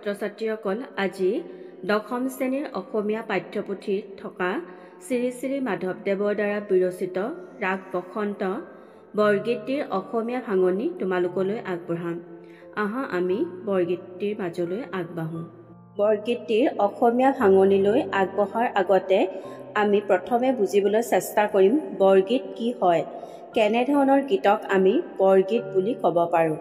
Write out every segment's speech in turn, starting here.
ছাত্ৰ-ছাত্ৰীসকল আজি দশম শ্ৰেণীৰ অসমীয়া পাঠ্যপুথিত থকা শ্ৰী শ্ৰী মাধৱদেৱৰ দ্বাৰা বিৰচিত ৰাগ বসন্ত বৰগীতটিৰ অসমীয়া ভাঙনি তোমালোকলৈ আগবঢ়াম। আহা আমি বৰগীতটিৰ মাজলৈ আগবাঢ়োঁ। বৰগীতটিৰ অসমীয়া ভাঙনিলৈ আগবঢ়াৰ আগতে আমি প্ৰথমে বুজিবলৈ চেষ্টা কৰিম বৰগীত কি হয়, কেনেধৰণৰ গীতক আমি বৰগীত বুলি ক'ব পাৰোঁ।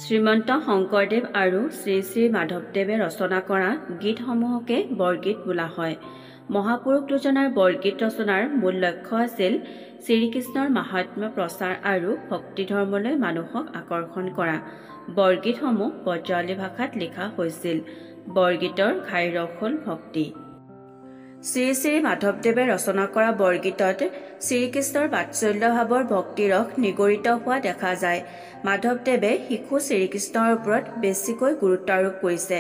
শ্ৰীমন্ত শংকৰদেৱ আৰু শ্ৰী শ্ৰী মাধৱদেৱে ৰচনা কৰা গীতসমূহকে বৰগীত বোলা হয়। মহাপুৰুষ দুজনাৰ বৰগীত ৰচনাৰ মূল লক্ষ্য আছিল শ্ৰীকৃষ্ণৰ মাহাত্ম্য প্ৰচাৰ আৰু ভক্তি ধৰ্মলৈ মানুহক আকৰ্ষণ কৰা। বৰগীতসমূহ ব্ৰজাৱলী ভাষাত লিখা হৈছিল। বৰগীতৰ ঘাই ৰস হ'ল ভক্তি। শ্ৰী শ্ৰী মাধৱদেৱে ৰচনা কৰা বৰগীতত শ্ৰীকৃষ্ণৰ বাৎসল্যভাৱৰ ভক্তিৰস নিগৰিত হোৱা দেখা যায়। মাধৱদেৱে শিশু শ্ৰীকৃষ্ণৰ ওপৰত বেছিকৈ গুৰুত্ব আৰোপ কৰিছে।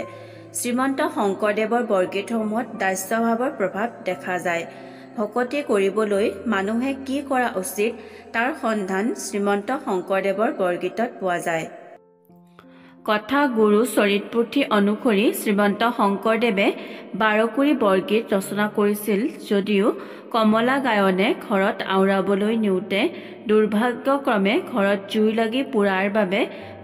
শ্ৰীমন্ত শংকৰদেৱৰ বৰগীতসমূহত দাস্যভাৱৰ প্ৰভাৱ দেখা যায়। ভকতি কৰিবলৈ মানুহে কি কৰা উচিত তাৰ সন্ধান শ্ৰীমন্ত শংকৰদেৱৰ বৰগীতত পোৱা যায়। কথা গুৰু চৰিতপুথি অনুসৰি শ্ৰীমন্ত শংকৰদেৱে 12কুৰি বৰগীত ৰচনা কৰিছিল যদিও কমলা গায়নে ঘৰত আওৰাবলৈ নিওঁতে দুৰ্ভাগ্যক্ৰমে ঘৰত জুই লাগি পোৰাৰ বাবে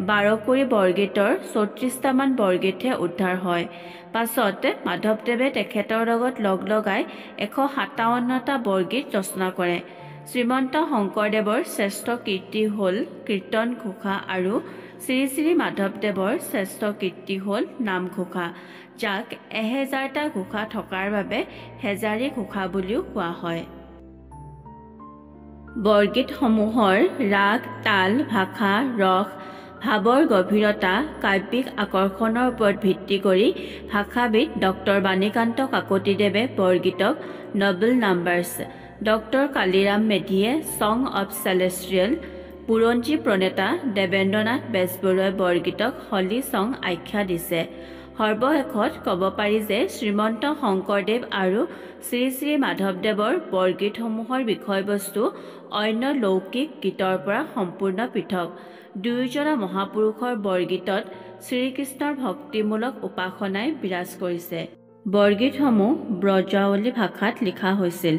12কুৰি বৰগীতৰ 34টামান বৰগীতহে উদ্ধাৰ হয়। পাছত মাধৱদেৱে তেখেতৰ লগত লগ লগাই 157টা বৰগীত ৰচনা কৰে। শ্ৰীমন্ত শংকৰদেৱৰ শ্ৰেষ্ঠ কীৰ্তি হ'ল কীৰ্তন ঘোষা আৰু শ্ৰী শ্ৰী মাধৱদেৱৰ শ্ৰেষ্ঠ কীৰ্তি হ'ল নামঘোষা, যাক 1000টা ঘোষা থকাৰ বাবে হেজাৰী ঘোষা বুলিও কোৱা হয়। বৰগীতসমূহৰ ৰাগ, তাল, ভাষা, ৰস, ভাৱৰ গভীৰতা, কাব্যিক আকৰ্ষণৰ ওপৰত ভিত্তি কৰি ভাষাবিদ ডক্টৰ বাণীকান্ত কাকতিদেৱে বৰগীতক নবেল নাম্বাৰ্ছ, ডক্টৰ কালিৰাম মেধিয়ে ছং অৱ চেলেষ্টিয়েল, বুৰঞ্জী প্ৰণেতা দেৱেন্দ্ৰনাথ বেজবৰুৱাই বৰগীতক হলি ছং আখ্যা দিছে। সৰ্বশেষত ক'ব পাৰি যে শ্ৰীমন্ত শংকৰদেৱ আৰু শ্ৰী শ্ৰী মাধৱদেৱৰ বৰগীতসমূহৰ বিষয়বস্তু অন্য লৌকিক গীতৰ পৰা সম্পূৰ্ণ পৃথক। দুয়োজনা মহাপুৰুষৰ বৰগীতত শ্ৰীকৃষ্ণৰ ভক্তিমূলক উপাসনাই বিৰাজ কৰিছে। বৰগীতসমূহ ব্ৰজাৱলী ভাষাত লিখা হৈছিল।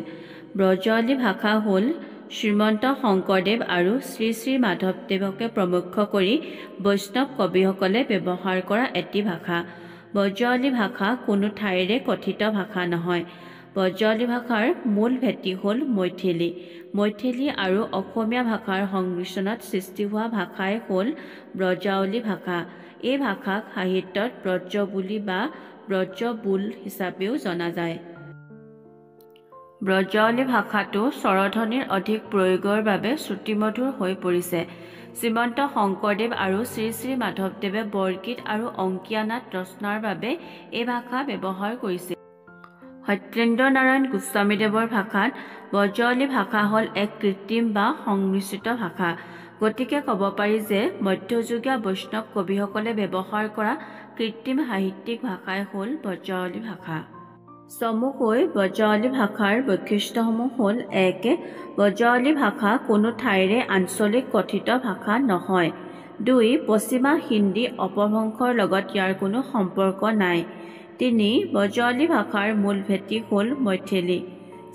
ব্ৰজাৱলী ভাষা হ'ল শ্ৰীমন্ত শংকৰদেৱ আৰু শ্ৰী শ্ৰী মাধৱদেৱকে প্ৰমুখ্য কৰি বৈষ্ণৱ কবিসকলে ব্যৱহাৰ কৰা এটি ভাষা। ব্ৰজাৱলী ভাষা কোনো ঠাইৰে কথিত ভাষা নহয়। ব্ৰজাৱলী ভাষাৰ মূল ভেটি হ'ল মৈথিলী। মৈথিলী আৰু অসমীয়া ভাষাৰ সংমিশ্ৰণত সৃষ্টি হোৱা ভাষাই হ'ল ব্ৰজাৱলী ভাষা। এই ভাষাক সাহিত্যত ব্ৰজবুলি বা ব্ৰজবোল হিচাপেও জনা যায়। ব্ৰজাৱলী ভাষাটো স্বৰধ্বনিৰ অধিক প্ৰয়োগৰ বাবে শ্ৰুতিমধুৰ হৈ পৰিছে। শ্ৰীমন্ত শংকৰদেৱ আৰু শ্ৰী শ্ৰী মাধৱদেৱে বৰগীত আৰু অংকীয়া নাট ৰচনাৰ বাবে এই ভাষা ব্যৱহাৰ কৰিছিল। সত্যেন্দ্ৰ নাৰায়ণ গোস্বামীদেৱৰ ভাষাত ব্ৰজাৱলী ভাষা হ'ল এক কৃত্ৰিম বা সংমিশ্ৰিত ভাষা। গতিকে ক'ব পাৰি যে মধ্যযুগীয় বৈষ্ণৱ কবিসকলে ব্যৱহাৰ কৰা কৃত্ৰিম সাহিত্যিক ভাষাই হ'ল ব্ৰজাৱলী ভাষা। চমুকৈ ব্ৰজাৱলী ভাষাৰ বৈশিষ্ট্যসমূহ হ'ল: 1. ব্ৰজাৱলী ভাষা কোনো ঠাইৰে আঞ্চলিক কথিত ভাষা নহয়। 2. পশ্চিমা হিন্দী অপভ্ৰংশৰ লগত ইয়াৰ কোনো সম্পৰ্ক নাই। 3. ব্ৰজাৱলী ভাষাৰ মূল ভেটি হ'ল মৈথিলী।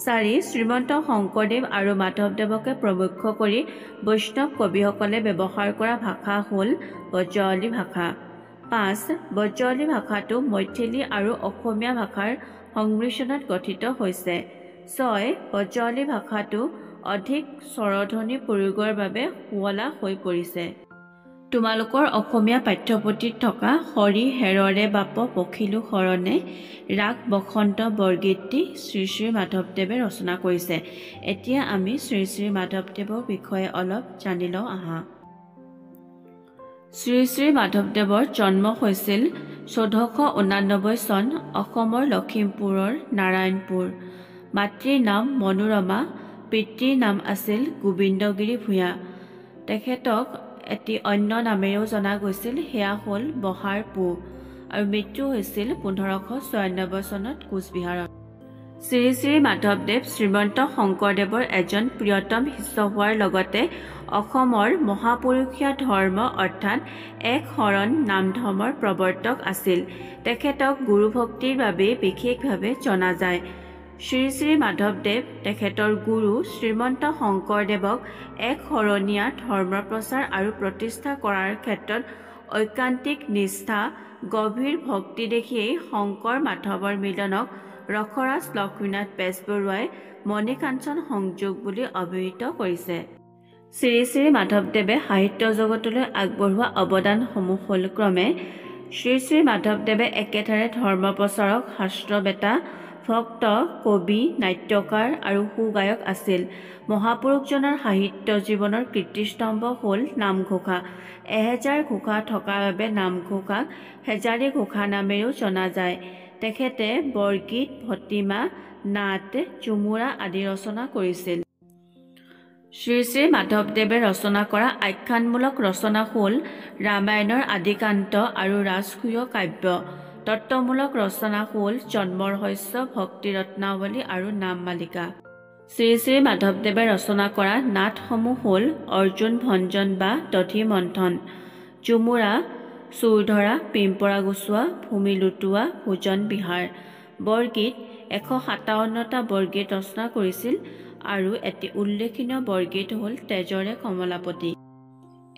4. শ্ৰীমন্ত শংকৰদেৱ আৰু মাধৱদেৱকে প্ৰমুখ্য কৰি বৈষ্ণৱ কবিসকলে ব্যৱহাৰ কৰা ভাষা হ'ল ব্ৰজাৱলী ভাষা। 5. ব্ৰজাৱলী ভাষাটো মৈথিলী আৰু অসমীয়া ভাষাৰ সংমিশ্ৰণত গঠিত হৈছে। 6. ব্ৰজাৱলী ভাষাটো অধিক স্বৰধ্বনি প্ৰয়োগৰ বাবে শুৱলা হৈ পৰিছে। তোমালোকৰ অসমীয়া পাঠ্যপুথিত থকা হৰি হেৰৰে বাপ পখিলো শৰণে ৰাগ বসন্ত বৰগীতটি শ্ৰী শ্ৰী মাধৱদেৱে ৰচনা কৰিছে। এতিয়া আমি শ্ৰী শ্ৰী মাধৱদেৱৰ বিষয়ে অলপ জানি লওঁ আহা। শ্ৰী শ্ৰী মাধৱদেৱৰ জন্ম হৈছিল 1489 চন অসমৰ লখিমপুৰৰ নাৰায়ণপুৰ। মাতৃৰ নাম মনোৰমা, পিতৃৰ নাম আছিল গোবিন্দগিৰি ভূঞা। তেখেতক এটি অন্য নামেৰেও জনা গৈছিল, সেয়া হ'ল বহাৰ পো, আৰু মৃত্যু হৈছিল 1596 চনত কোচবিহাৰত। শ্ৰী শ্ৰী মাধৱদেৱ শ্ৰীমন্ত শংকৰদেৱৰ এজন প্ৰিয়তম শিষ্য হোৱাৰ লগতে অসমৰ মহাপুৰুষীয়া ধৰ্ম অৰ্থাৎ এক শৰণ নাম ধৰ্মৰ প্ৰৱৰ্তক আছিল। তেখেতক গুৰুভক্তিৰ বাবে বিশেষভাৱে জনা যায়। শ্ৰী শ্ৰী মাধৱদেৱ তেখেতৰ গুৰু শ্ৰীমন্ত শংকৰদেৱক এক শৰণীয়া ধৰ্ম প্ৰচাৰ আৰু প্ৰতিষ্ঠা কৰাৰ ক্ষেত্ৰত ঐকান্তিক নিষ্ঠা গভীৰ ভক্তি দেখিয়েই শংকৰ মাধৱৰ মিলনক ৰসৰাজ লক্ষ্মীনাথ বেজবৰুৱাই মণিকাঞ্চন সংযোগ বুলি অভিহিত কৰিছে। শ্ৰী শ্ৰী মাধৱদেৱে সাহিত্য জগতলৈ আগবঢ়োৱা অৱদানসমূহ হ'ল ক্ৰমে শ্ৰী শ্ৰী মাধৱদেৱে একেধাৰে ধৰ্ম প্ৰচাৰক, শাস্ত্ৰবেতা, ভক্ত, কবি, নাট্যকাৰ আৰু সুগায়ক আছিল। মহাপুৰুষজনৰ সাহিত্য জীৱনৰ কীৰ্তিস্তম্ভ হ'ল নামঘোষা। এহেজাৰ ঘোষা থকাৰ বাবে নামঘোষাক হেজাৰী ঘোষা নামেৰেও জনা যায়। তেখেতে বৰগীত, ভটিমা, নাট, ঝুমুৰা আদি ৰচনা কৰিছিল। শ্ৰী শ্ৰী মাধৱদেৱে ৰচনা কৰা আখ্যানমূলক ৰচনা হ'ল ৰামায়ণৰ আদিকান্ত আৰু ৰাজসূয় কাব্য। তত্ত্বমূলক ৰচনা হ'ল জন্মৰহস্য, ভক্তিৰত্নাৱলী আৰু নামমালিকা। শ্ৰী শ্ৰী মাধৱদেৱে ৰচনা কৰা নাটসমূহ হ'ল অৰ্জুন ভঞ্জন বা দধি মন্থন, ঝুমুৰা, চোৰধৰা, পিম্পৰা গুচোৱা, ভূমি লুটোৱা, ভোজন বিহাৰ। বৰগীত ১৫৭টা বৰগীত ৰচনা কৰিছিল আৰু এটি উল্লেখনীয় বৰগীত হ'ল তেজৰে কমলাপতি।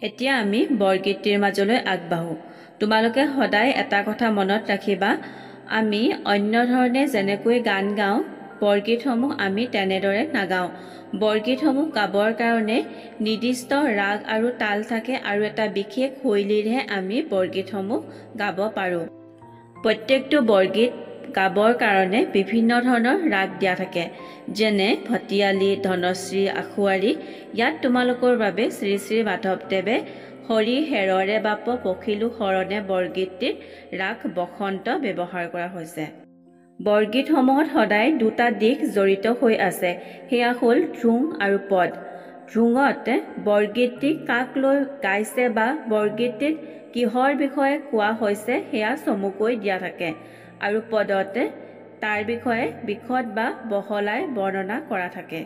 এতিয়া আমি বৰগীতটিৰ মাজলৈ আগবাঢ়োঁ। তোমালোকে সদায় এটা কথা মনত ৰাখিবা, আমি অন্য ধৰণে যেনেকৈ গান গাওঁ, বৰগীতসমূহ আমি তেনেদৰে নাগাওঁ। বৰগীতসমূহ গাবৰ কাৰণে নিৰ্দিষ্ট ৰাগ আৰু তাল থাকে আৰু এটা বিশেষ শৈলীৰেহে আমি বৰগীতসমূহ গাব পাৰোঁ। প্ৰত্যেকটো বৰগীত গাবৰ কাৰণে বিভিন্ন ধৰণৰ ৰাগ দিয়া থাকে, যেনে ভটিয়ালী, ধনশ্ৰী, আখুৱাৰী। ইয়াত তোমালোকৰ বাবে শ্ৰী শ্ৰী মাধৱদেৱে হৰি হেৰৰে বাপ পখিলো শৰণে বৰগীতটিত ৰাগ বসন্ত ব্যৱহাৰ কৰা হৈছে। বৰগীতসমূহত সদায় দুটা দিশ জড়িত হৈ আছে, সেয়া হ'ল ধ্ৰুং আৰু পদ। ধ্ৰুঙত বৰগীতটি কাক লৈ গাইছে বা বৰগীতটিত কিহৰ বিষয়ে কোৱা হৈছে সেয়া চমুকৈ দিয়া থাকে, আৰু পদত তাৰ বিষয়ে বিশদ বা বহলাই বৰ্ণনা কৰা থাকে।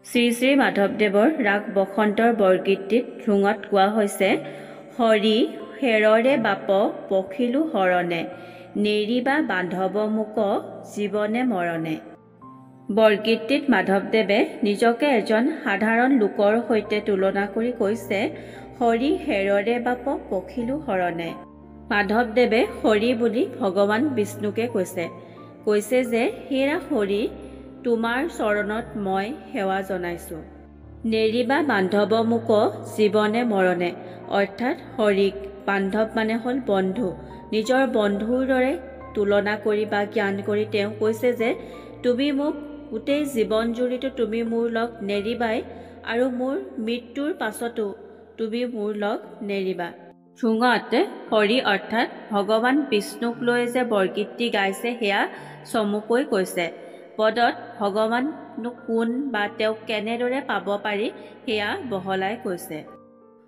শ্ৰী শ্ৰী মাধৱদেৱৰ ৰাগ বসন্তৰ বৰগীতটিত ধ্ৰুঙত কোৱা হৈছে হৰি হেৰৰে বাপ পখিলো শৰণে, নেৰিবা বান্ধৱ মোক জীৱনে মৰণে। বৰগীতটিত মাধৱদেৱে নিজকে এজন সাধাৰণ লোকৰ সৈতে তুলনা কৰি কৈছে হৰি হেৰৰে বাপ পখিলো শৰণে। মাধৱদেৱে হৰি বুলি ভগৱান বিষ্ণুকে কৈছে যে হেৰা হৰি, তোমাৰ চৰণত মই সেৱা জনাইছোঁ। নেৰিবা বান্ধৱ মোক জীৱনে মৰণে, অৰ্থাৎ হৰিক বান্ধৱ মানে হ'ল বন্ধু, নিজৰ বন্ধুৰ দৰে তুলনা কৰি বা জ্ঞান কৰি তেওঁ কৈছে যে তুমি মোক গোটেই জীৱন জুৰিটো তুমি মোৰ লগ নেৰিবাই আৰু মোৰ মৃত্যুৰ পাছতো তুমি মোৰ লগ নেৰিবা। ধ্ৰুঙত হৰি অৰ্থাৎ ভগৱান বিষ্ণুক লৈ যে বৰগীতটি গাইছে সেয়া চমুকৈ কৈছে। পদত ভগৱাননো কোন বা তেওঁক কেনেদৰে পাব পাৰি সেয়া বহলাই কৈছে।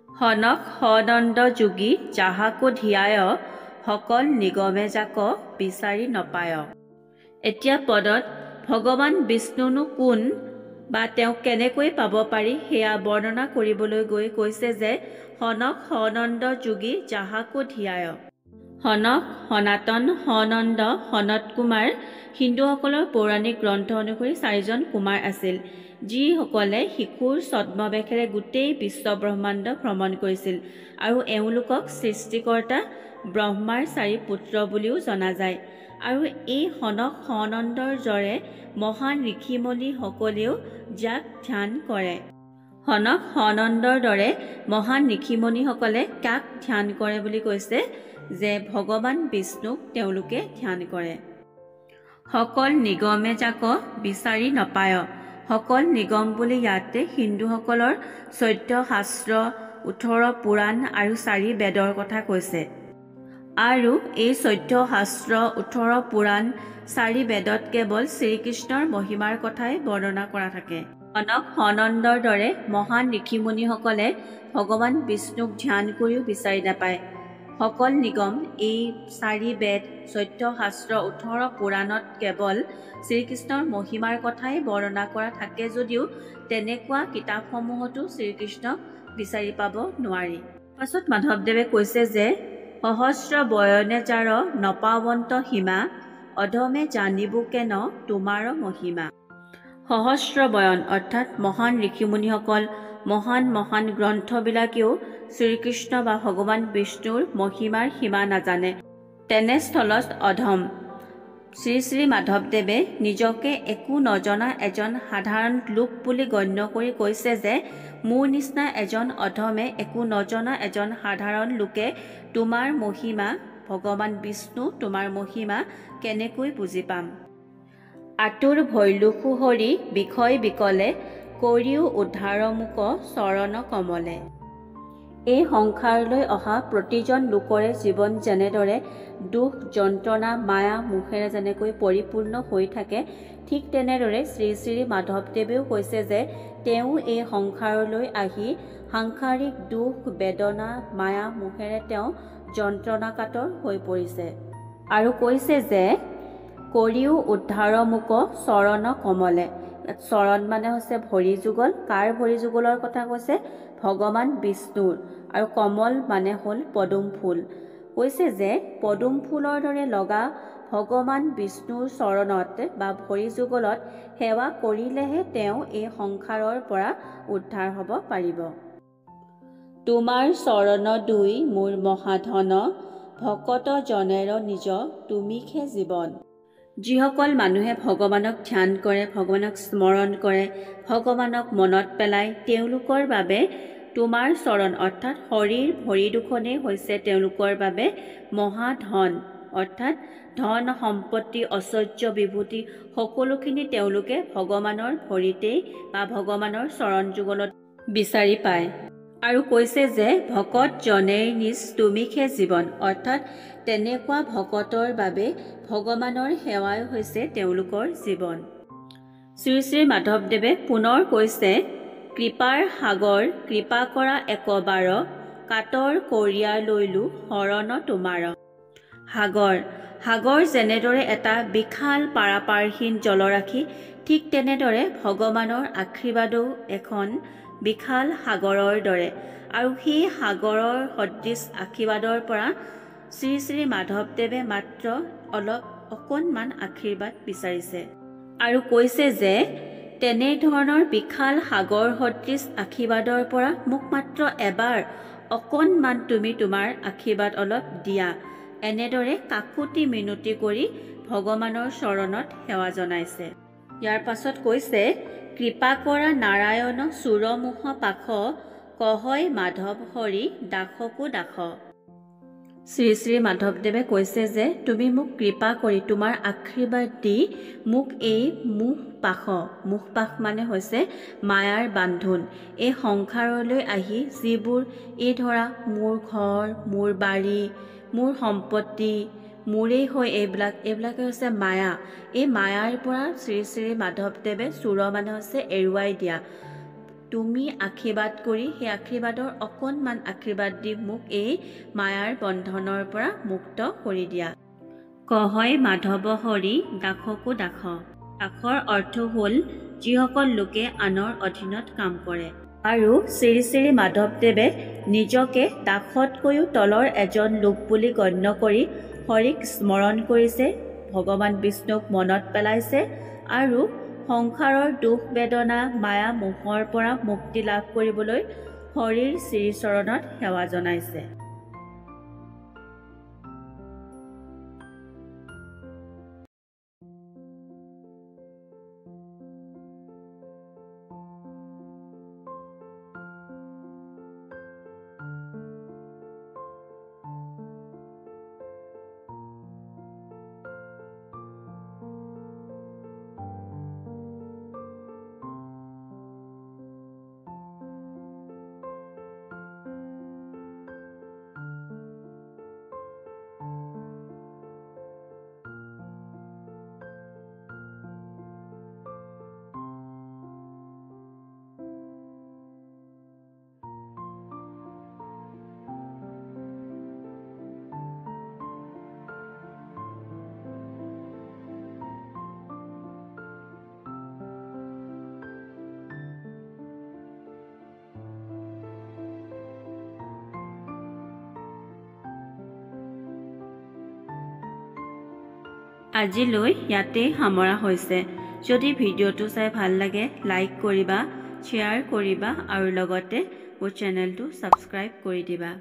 সনক সনন্দ যোগী যাহাকো ধিয়ায়, সকল নিগমে যাক বিচাৰি নপায়। এতিয়া পদত ভগৱান বিষ্ণুনো কোন বা তেওঁক কেনেকৈ পাব পাৰি সেয়া বৰ্ণনা কৰিবলৈ গৈ কৈছে যে সনক সনন্দ যোগী যাহাকো ধিয়ায়। সনক, সনাতন, সনন্দ, সনত কুমাৰ হিন্দুসকলৰ পৌৰাণিক গ্ৰন্থ অনুসৰি 4জন কুমাৰ আছিল, যিসকলে শিশুৰ ছদ্মবেশেৰে গোটেই বিশ্ব ব্ৰহ্মাণ্ড ভ্ৰমণ কৰিছিল আৰু এওঁলোকক সৃষ্টিকৰ্তা ব্ৰহ্মাৰ 4 পুত্ৰ বুলিও জনা যায়। আৰু এই সনক সনন্দৰ দৰে মহান ঋষিমণিসকলেও যাক ধ্যান কৰে। সনক সনন্দৰ দৰে মহান ঋষিমণিসকলে কাক ধ্যান কৰে বুলি কৈছে যে ভগৱান বিষ্ণুক তেওঁলোকে ধ্যান কৰে। সকল নিগমে যাক বিচাৰি নপায়। সকল নিগম বুলি ইয়াতে হিন্দুসকলৰ 14 শাস্ত্ৰ, 18 পুৰাণ আৰু 4 বেদৰ কথা কৈছে। আৰু এই 14 শাস্ত্ৰ, 18 পুৰাণ, 4 বেদত কেৱল শ্ৰীকৃষ্ণৰ মহিমাৰ কথাই বৰ্ণনা কৰা থাকে। সনক সনন্দৰ দৰে মহান ঋষিমুনিসকলে ভগৱান বিষ্ণুক ধ্যান কৰিও বিচাৰি নাপায়। সকল নিগম এই 4 বেদ 14 শাস্ত্ৰ 18 পুৰাণত কেৱল শ্ৰীকৃষ্ণৰ মহিমাৰ কথাই বৰ্ণনা কৰা থাকে যদিও তেনেকুৱা কিতাপসমূহতো শ্ৰীকৃষ্ণক বিচাৰি পাব নোৱাৰি। পাছত মাধৱদেৱে কৈছে যে সহস্ৰ বয়নে যাৰ নপাৱন্ত সীমা অধমে জানিব কেন তোমাৰ মহিমা। সহস্ৰ বয়ন অৰ্থাৎ মহান ঋষিমুনিসকল মহান মহান গ্ৰন্থবিলাকেও শ্ৰীকৃষ্ণ বা ভগৱান বিষ্ণুৰ মহিমাৰ সীমা নাজানে। তেনেস্থলত অধম শ্ৰী শ্ৰী মাধৱদেৱে নিজকে একো নজনা এজন সাধাৰণ লোক বুলি গণ্য কৰি কৈছে যে মোৰ নিচিনা এজন অধমে একো নজনা এজন সাধাৰণ লোকে তোমাৰ মহিমা ভগৱান বিষ্ণু তোমাৰ মহিমা কেনেকৈ বুজি পাম। আতুৰ ভৈলুসু হৰি বিষয় বিকলে কৰিও উদ্ধাৰ মোক চৰণ কমলে। এই সংসাৰলৈ অহা প্ৰতিজন লোকৰে জীৱন যেনেদৰে দুখ যন্ত্ৰণা মায়া মোহেৰে যেনেকৈ পৰিপূৰ্ণ হৈ থাকে ঠিক তেনেদৰে শ্ৰী শ্ৰী মাধৱদেৱেও কৈছে যে তেওঁ এই সংসাৰলৈ আহি সাংসাৰিক দুখ বেদনা মায়া মোহেৰে তেওঁ যন্ত্ৰণাকাতৰ হৈ পৰিছে আৰু কৈছে যে কৰিও উদ্ধাৰ মোক চৰণ কমলে। চৰণ মানে হৈছে ভৰি যুগল। কাৰ ভৰি যুগলৰ কথা কৈছে? ভগৱান বিষ্ণুৰ। আৰু কমল মানে হ'ল পদুম ফুল। কৈছে যে পদুম ফুলৰ দৰে লগা ভগৱান বিষ্ণুৰ চৰণত বা ভৰি যুগলত সেৱা কৰিলেহে তেওঁ এই সংসাৰৰ পৰা উদ্ধাৰ হ'ব পাৰিব। তোমাৰ চৰণ দুই মোৰ মহাধন ভকত জনেৰ নিজ তুমিখে জীৱন। যিসকল মানুহে ভগৱানক ধ্যান কৰে ভগৱানক স্মৰণ কৰে ভগৱানক মনত পেলায় তেওঁলোকৰ বাবে তোমাৰ চৰণ অৰ্থাৎ শৰীৰ ভৰি দুখনেই হৈছে তেওঁলোকৰ বাবে মহাধন অৰ্থাৎ ধন সম্পত্তি ঐশ্বৰ্য বিভূতি সকলোখিনি তেওঁলোকে ভগৱানৰ ভৰিতেই বা ভগৱানৰ চৰণ যুগলত বিচাৰি পায়। আৰু কৈছে যে ভকত জনেৰ নিজ তুমিখে জীৱন অৰ্থাৎ তেনেকুৱা ভকতৰ বাবে ভগৱানৰ সেৱাই হৈছে তেওঁলোকৰ জীৱন। শ্ৰী শ্ৰী মাধৱদেৱে পুনৰ কৈছে কৃপাৰ সাগৰ কৃপা কৰা একবাৰ কাতৰ কৰিয়া লৈলো শৰণ তোমাৰ। সাগৰ সাগৰ যেনেদৰে এটা বিশাল পাৰাপাৰহীন জলৰাশি ঠিক তেনেদৰে ভগৱানৰ আশীৰ্বাদো এখন বিশাল সাগৰৰ দৰে আৰু সেই সাগৰৰ সদৃশ আশীৰ্বাদৰ পৰা শ্ৰী শ্ৰী মাধৱদেৱে মাত্ৰ অকণমান আশীৰ্বাদ বিচাৰিছে আৰু কৈছে যে তেনেধৰণৰ বিশাল সাগৰ সদৃশ আশীৰ্বাদৰ পৰা মোক মাত্ৰ এবাৰ অকণমান তুমি তোমাৰ আশীৰ্বাদ অলপ দিয়া। এনেদৰে কাকুতি মিনতি কৰি ভগৱানৰ চৰণত সেৱা জনাইছে। ইয়াৰ পাছত কৈছে কৃপা কৰা নাৰায়ণ চুৰমুখ পাশ কহয় মাধৱ হৰি দাসকো দাস। শ্ৰী শ্ৰী মাধৱদেৱে কৈছে যে তুমি মোক কৃপা কৰি তোমাৰ আশীৰ্বাদ দি মোক এই মুখ পাশ মানে হৈছে মায়াৰ বান্ধোন এই সংসাৰলৈ আহি যিবোৰ এই ধৰা মোৰ ঘৰ মোৰ বাৰী মোৰ সম্পত্তি মোৰেই হৈ এইবিলাকে হৈছে মায়া। এই মায়াৰ পৰা শ্ৰী শ্ৰী মাধৱদেৱে চুৰ মানে হৈছে এৰুৱাই দিয়া। তুমি আশীৰ্বাদ কৰি সেই আশীৰ্বাদৰ অকণমান আশীৰ্বাদ দি মোক এই মায়াৰ বন্ধনৰ পৰা মুক্ত কৰি দিয়া। কহয় মাধৱ হৰি দাসকো দাস। দাসৰ অৰ্থ হ'ল যিসকল লোকে আনৰ অধীনত কাম কৰে আৰু শ্ৰী শ্ৰী মাধৱদেৱে নিজকে দাসতকৈও তলৰ এজন লোক বুলি গণ্য কৰি হৰিক স্মৰণ কৰিছে ভগৱান বিষ্ণুক মনত পেলাইছে আৰু সংসাৰৰ দুখ বেদনা মায়া মোহৰ পৰা মুক্তি লাভ কৰিবলৈ হৰিৰ শ্ৰীচৰণত সেৱা জনাইছে। আজিলৈ ইয়াতে সামৰা হৈছে। যদি ভিডিঅ'টো চাই ভাল লাগে লাইক কৰিবা, শ্বেয়াৰ কৰিবা আৰু লগতে মোৰ চেনেলটো ছাবস্ক্ৰাইব কৰি দিবা।